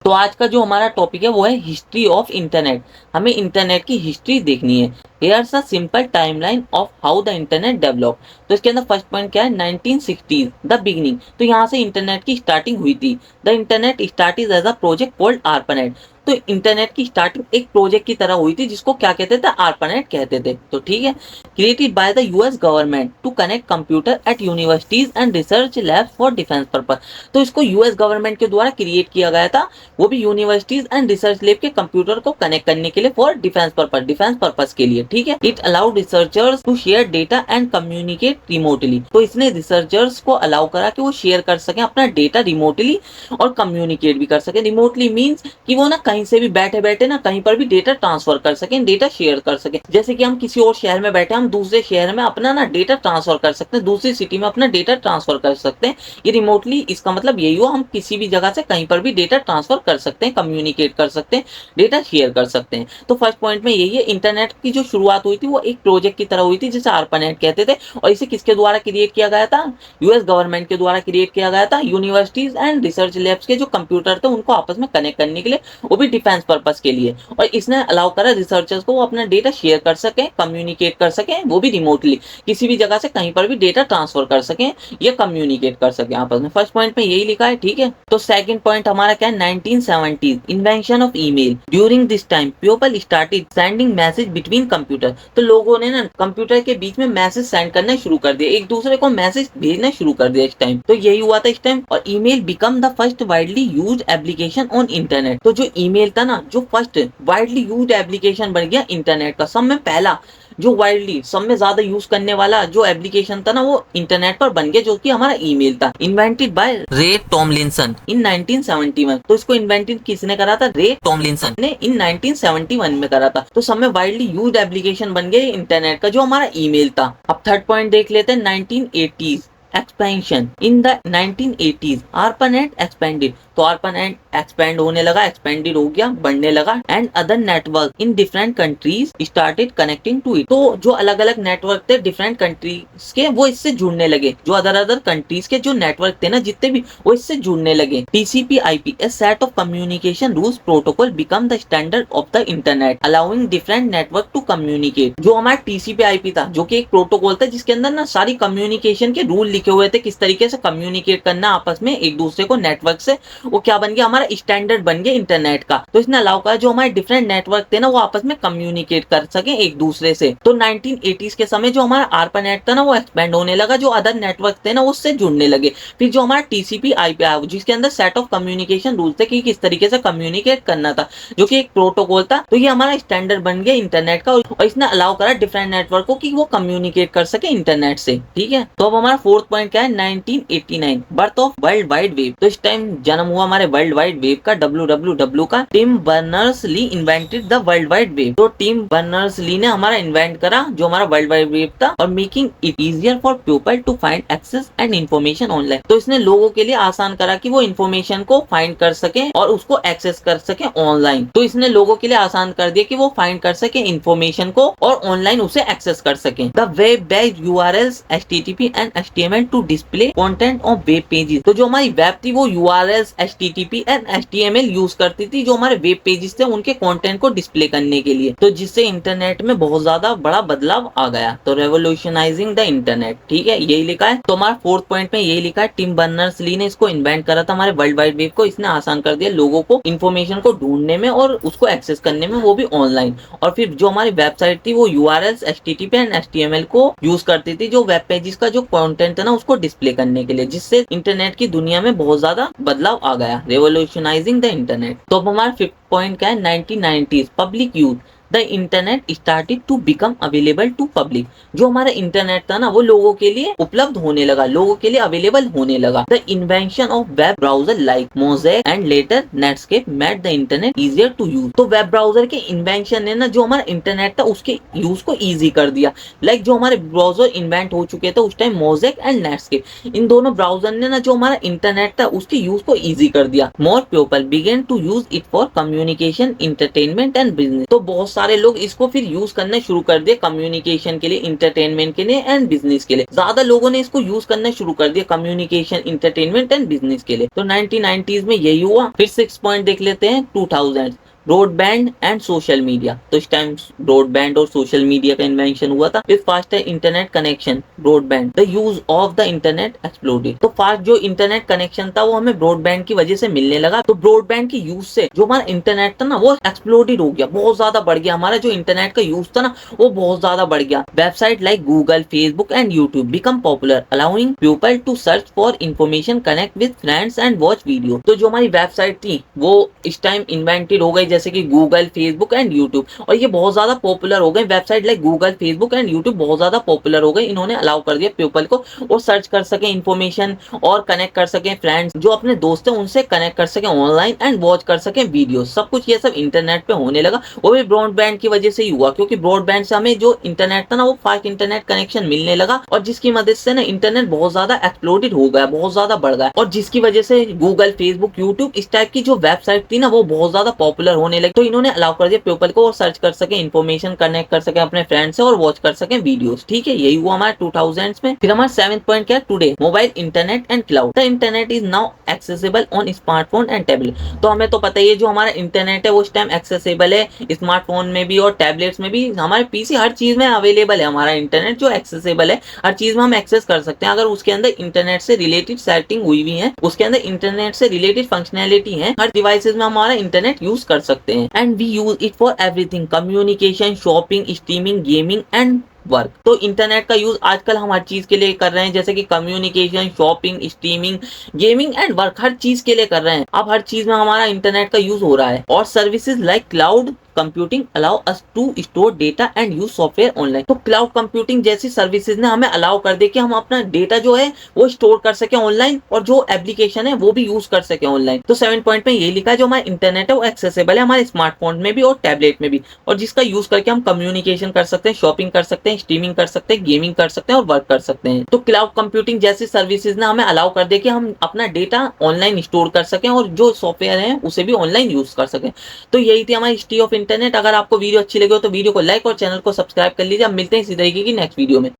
तो आज का जो हमारा टॉपिक है वो है हिस्ट्री ऑफ इंटरनेट। हमें इंटरनेट की हिस्ट्री देखनी है। Hairs a simple timeline of how the internet develop. तो इसके अंदर फर्स्ट पॉइंट क्या है, 1960s द बिगिनिंग। तो यहाँ से इंटरनेट की स्टार्टिंग हुई थी। The internet started as a project called ARPANET. तो इंटरनेट की स्टार्टिंग एक प्रोजेक्ट की तरह हुई थी जिसको क्या कहते थे, आर्पानेट कहते थे। तो ठीक है, created by the US government to connect computer at universities and research labs for defence purpose. तो इसको यूएस गवर्नमेंट के द्वारा क्रिएट किया गया था, वो भी यूनिवर्सिटीज एंड रिसर्च लैब के कंप्यूटर को कनेक्ट करने के लिए फॉर डिफेंस पर्पस के लिए। ठीक है, it allowed researchers to share data and communicate remotely. तो इसने रिसर्चर्स को अलाउ करा कि वो शेयर कर सकें अपना डेटा रिमोटली और कम्युनिकेट भी कर सके। रिमोटली मीन्स कि वो ना कहीं से भी बैठे बैठे ना कहीं पर भी डेटा ट्रांसफर कर सके, डेटा शेयर कर सके। जैसे कि हम किसी और शहर में बैठे, हम दूसरे शहर में अपना ना डेटा ट्रांसफर कर सकते हैं, दूसरी सिटी में अपना डेटा ट्रांसफर कर सकते हैं। ये रिमोटली इसका मतलब यही हुआ, हम किसी भी जगह से कहीं पर भी डेटा ट्रांसफर कर सकते हैं, कम्युनिकेट कर सकते हैं, डेटा शेयर कर सकते हैं। तो फर्स्ट पॉइंट में यही है, इंटरनेट की जो शुरुआत हुई थी वो एक प्रोजेक्ट की तरह हुई थी जिसे आर्पानेट कहते थे। और इसे किसके द्वारा क्रिएट किया गया था, यूएस गवर्नमेंट के द्वारा क्रिएट किया गया था। यूनिवर्सिटीज एंड रिसर्च लैब्स के जो कंप्यूटर थे उनको आपस में कनेक्ट करने के लिए, वो भी डिफेंस पर्पस के लिए। और इसने अलाउ करा रिसर्चर्स को वो अपना डेटा शेयर कर सकें, कम्युनिकेट कर सकें, वो भी रिमोटली किसी भी जगह से कहीं पर भी डेटा ट्रांसफर कर सकें या कम्युनिकेट कर सकें आपस में। फर्स्ट पॉइंट में यही लिखा है। ठीक है, तो सेकंड पॉइंट हमारा क्या है, 1970s invention of email. During this time people started sending message between computer. तो लोगों ने ना कंप्यूटर के बीच में मैसेज सेंड करना शुरू कर दिया, एक दूसरे को मैसेज भेजना शुरू कर दिया इस टाइम। तो यही हुआ था इस टाइम। और email become the first widely used application on internet. तो जो ईमेल था ना, जो फर्स्ट वाइडली यूज्ड एप्लीकेशन बन गया इंटरनेट का, सब में पहला जो वाइडली सब में ज्यादा यूज करने वाला जो एप्लीकेशन था ना, वो इंटरनेट पर बन गया, जो कि हमारा ईमेल था। इन्वेंटेड बाय रे टॉमलिंसन इन 1971। तो इसको इन्वेंटेड किसने करा था, रे टॉमलिंसन ने इन 1971 में करा था। तो सब में वाइडली यूज्ड एप्लीकेशन बन गया इंटरनेट का, जो हमारा ईमेल था। अब थर्ड पॉइंट देख लेते हैं, 1980s expansion. In the 1980s ARPANET expanded. तो ARPANET एक्सपेंड होने लगा, एक्सपेंडेड हो गया, बढ़ने लगा। And other network in different countries started connecting to it. तो जो अलग अलग नेटवर्क थे डिफरेंट कंट्रीज के, वो इससे जुड़ने लगे। जो अदर कंट्रीज के जो नेटवर्क थे ना जितने भी, वो इससे जुड़ने लगे। TCP/IP a set of communication rules protocol become the standard of the internet allowing different network to communicate. जो हमारा TCP/IP था, जो कि एक प्रोटोकॉल था जिसके अंदर ना सारी कम्युनिकेशन के रूल लिखे हुए थे, किस तरीके से कम्युनिकेट करना आपस में एक दूसरे को नेटवर्क से, वो क्या बन गया, हमारा स्टैंडर्ड बन गया इंटरनेट का। तो इसने अलाउ करा जो हमारे डिफरेंट नेटवर्क थे ना, वो आपस में कम्युनिकेट कर सके एक दूसरे से। तो 1980s के समय जो हमारा ARPANET था ना, वो एक्सपेंड होने लगा, जो अदर नेटवर्क थे ना उससे जुड़ने लगे। फिर जो हमारा TCP/IP आया, जिसके अंदर सेट ऑफ कम्युनिकेशन रूल थे कि किस तरीके से कम्युनिकेट करना था, जो कि एक प्रोटोकॉल था। तो ये हमारा स्टैंडर्ड बन गया इंटरनेट का, और इसने अलाउ करा डिफरेंट नेटवर्क को कि वो कम्युनिकेट कर सके इंटरनेट से। ठीक है, तो अब हमारा फोर्थ पॉइंट क्या है, 1989 birth of world wide web. तो इस टाइम जन्म हुआ हमारे वर्ल्ड वाइड वेब का, WWW का। Tim Berners Lee invented the world wide web. तो टिम बर्नर्स ली ने हमारा इन्वेंट करा जो हमारा वर्ल्ड वाइड वेब था, और making it easier for people to find access and information online. तो इसने लोगों के लिए आसान करा कि वो इन्फॉर्मेशन को फाइंड कर सके और उसको एक्सेस कर सके ऑनलाइन। तो इसने लोगों के लिए आसान कर दिया कि वो फाइंड कर सके इन्फॉर्मेशन को और ऑनलाइन उसे एक्सेस कर सके। The web based URLs HTTP and HTML to display content on web pages. तो जो हमारी वेब थी वो URLs HTTP and HTML use करती थी, जो हमारे वेब पेजेस थे उनके कंटेंट को डिस्प्ले करने के लिए। तो जिससे इंटरनेट में बहुत ज्यादा बड़ा बदलाव आ गया। तो रेवोल्यूशनाइजिंग द इंटरनेट। ठीक है, यही लिखा है। तो हमारा फोर्थ पॉइंट में यही लिखा है, टिम बर्नर्स ली ने इसको इन्वेंट करा था, हमारे वर्ल्ड वाइड वेब को। इसने आसान कर दिया लोगों को इन्फॉर्मेशन को ढूंढने में और उसको एक्सेस करने में, वो भी ऑनलाइन। और फिर जो हमारी वेबसाइट थी वो URLs HTTP एंड HTML को यूज करती थी, जो वेब पेजेस का जो कंटेंट है ना उसको डिस्प्ले करने के लिए, जिससे इंटरनेट की दुनिया में बहुत ज्यादा बदलाव आ गया। Revolutionising the internet. तो अब हमारा फिफ्थ पॉइंट क्या है, 1990s public use the internet started to become available to public. जो हमारा इंटरनेट था ना, वो लोगों के लिए उपलब्ध होने लगा, लोगों के लिए अवेलेबल होने लगा। The invention of web browser like Mosaic and later Netscape made the internet easier to use. तो वेब ब्राउजर के इन्वेंशन ने ना जो हमारा इंटरनेट था उसके यूज को इजी कर दिया। लाइक जो हमारे ब्राउजर इन्वेंट हो चुके थे उस टाइम, मोज़ेक एंड नेटस्केप, इन दोनों ब्राउजर ने ना जो हमारा इंटरनेट था उसके यूज को इजी कर दिया। More people began to use it for communication, entertainment and business. तो बहुत सारे लोग इसको फिर यूज करना शुरू कर दिया कम्युनिकेशन के लिए, इंटरटेनमेंट के लिए एंड बिजनेस के लिए। ज्यादा लोगों ने इसको यूज करना शुरू कर दिया कम्युनिकेशन, इंटरटेनमेंट एंड बिजनेस के लिए। तो 1990s में यही हुआ। फिर 6 पॉइंट देख लेते हैं 2000 ब्रॉडबैंड एंड सोशल मीडिया। तो इस टाइम ब्रॉडबैंड और सोशल मीडिया का इन्वेंशन हुआ था। With faster internet connection broadband the use of the internet exploded. तो फास्ट जो इंटरनेट कनेक्शन था वो हमें ब्रॉडबैंड की वजह से मिलने लगा। तो ब्रॉडबैंड के यूज से जो हमारा इंटरनेट था ना वो एक्सप्लोडेड हो गया, बहुत ज्यादा बढ़ गया। हमारा जो इंटरनेट का यूज था ना वो बहुत ज्यादा बढ़ गया। Website like Google, Facebook and YouTube become popular, allowing people to search for information, connect with friends and watch video. तो जो हमारी वेबसाइट थी वो इस टाइम इन्वेंटेड हो गई, जैसे कि गूगल, फेसबुक एंड यूट्यूब, और ये बहुत ज्यादा पॉपुलर हो गए। Website like Google, Facebook and YouTube बहुत ज्यादा पॉपुलर हो गई। इन्होंने अलाउ कर दिया पीपल को वो सर्च कर सके इन्फॉर्मेशन और कनेक्ट कर सके फ्रेंड्स, जो अपने दोस्त हैं उनसे कनेक्ट कर सके ऑनलाइन एंड वॉच कर सके वीडियो। सब कुछ ये सब इंटरनेट पे होने लगा। वो भी ब्रॉडबैंड की वजह से ही हुआ, क्योंकि ब्रॉडबैंड से हमें जो इंटरनेट था ना वो फास्ट इंटरनेट कनेक्शन मिलने लगा, और जिसकी मदद से ना इंटरनेट बहुत ज्यादा एक्सप्लोडेड हो गया, बहुत ज्यादा बढ़ गया, और जिसकी वजह से गूगल, फेसबुक, यूट्यूब इस टाइप की जो वेबसाइट थी ना वो बहुत ज्यादा पॉपुलर होने लगी। तो इन्होंने अलाउ कर दिया पीपल को और सर्च कर सके इन्फॉर्मेशन, कनेक्ट कर सके अपने फ्रेंड से और वॉच कर सके वीडियोस। ठीक है, यही हुआ हमारे 2000s में। फिर हमारा 7th पॉइंट क्या है, today mobile internet and cloud. The internet is now accessible on smartphone and tablet. तो हमें तो पता ही है जो हमारा इंटरनेट है वो इस टाइम एक्सेसिबल है स्मार्टफोन में भी और टैबलेट्स में भी। हमारे पीसी हर चीज में अवेलेबल है हमारा इंटरनेट, जो एक्सेसिबल है, हर चीज में हम एक्सेस कर सकते हैं। अगर उसके अंदर इंटरनेट से रिलेटेड सेटिंग हुई हुई है, उसके अंदर इंटरनेट से रिलेटेड फंक्शनैलिटी है, हर डिवाइसेस में हमारा इंटरनेट यूज कर सकते हैं। And we use it for everything, communication, shopping, streaming, gaming and work. तो इंटरनेट का यूज आजकल हम हर चीज के लिए कर रहे हैं, जैसे कि communication, shopping, streaming, gaming and work, हर चीज के लिए कर रहे हैं। अब हर चीज में हमारा इंटरनेट का यूज हो रहा है। और services like cloud computing allow us to store data and use software online. तो क्लाउड कंप्यूटिंग जैसी सर्विसेज ने हमें अलाउ कर दे कि हम अपना डेटा जो है वो स्टोर कर सके ऑनलाइन, और जो एप्लीकेशन है वो भी यूज कर सके ऑनलाइन। तो 7 पॉइंट में ये लिखा है जो हमारा इंटरनेट है वो एक्सेसिबल है हमारे स्मार्टफोन में भी और टैबलेट में भी, और जिसका यूज करके हम कम्युनिकेशन कर सकते हैं, शॉपिंग कर सकते हैं, स्ट्रीमिंग कर सकते हैं, गेमिंग कर सकते हैं और वर्क कर सकते हैं। तो क्लाउड कंप्यूटिंग जैसी सर्विसेज ने हमें अलाउ कर दे कि हम अपना डेटा ऑनलाइन स्टोर कर सकें और जो सॉफ्टवेयर है उसे भी ऑनलाइन यूज कर सकें। तो यही थी हमारी हिस्ट्री ऑफ इंटरनेट। अगर आपको वीडियो अच्छी लगी हो तो वीडियो को लाइक और चैनल को सब्सक्राइब कर लीजिए। अब मिलते हैं इसी तरीके की नेक्स्ट वीडियो में।